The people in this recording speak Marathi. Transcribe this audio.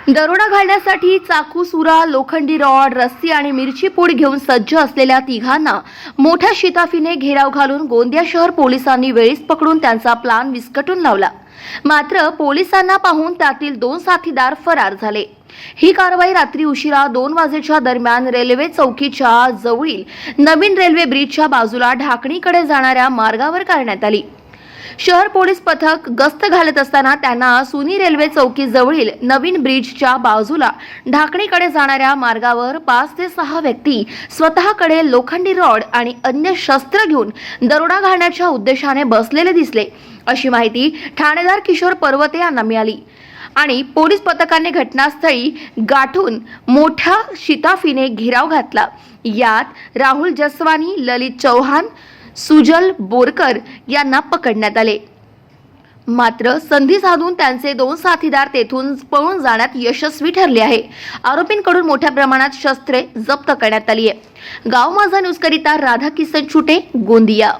दरोडा घालण्यासाठी चाकू, सुरा, लोखंडी रॉड, रस्सी आणि मिरची पूड घेऊन सज्ज असलेल्या तिघांना मोठ्या शिताफीने घेराव घालून गोंदिया शहर पोलिसांनी वेळीच पकडून त्यांचा प्लान विस्कटून लावला। मात्र पोलिसांना पाहून त्यातील 2 साथीदार फरार झाले। ही कारवाई रात्री उशिरा 2 वाजेच्या दरम्यान रेल्वे चौकीच्या जवळील नवीन रेल्वे ब्रिजच्या बाजूला ढाकणीकडे जाणाऱ्या मार्गावर करण्यात आली। शहर पोलीस पथक गस्त घालत असताना त्यांना सुनी रेल्वे चौकी जवळील नवीन ब्रिजच्या बाजूला ढाकणीकडे जाणाऱ्या मार्गावर 5 ते 6 व्यक्ती स्वतःकडे लोखंडी रॉड आणि अन्य शस्त्र घेऊन दरोडा घालण्याच्या उद्देशाने बसलेले दिसले, अशी माहिती ठाणेदार किशोर पर्वते यांना मिळाली आणि पोलीस पथकाने घटनास्थळी गाठून मोठ्या शिताफीने घेराव घातला। यात राहुल जसवानी, ललित चौहान, सुजल बोरकर यांना पकडण्यात आले। मात्र संधी साधून त्यांचे 2 साथीदार तेथून पळून जाण्यात यशस्वी ठरले आहे। आरोपींकडून मोठ्या प्रमाणात शस्त्रे जप्त करण्यात आली आहे। गाव माझा न्यूज करिता राधा किसन छुटे, गोंदिया।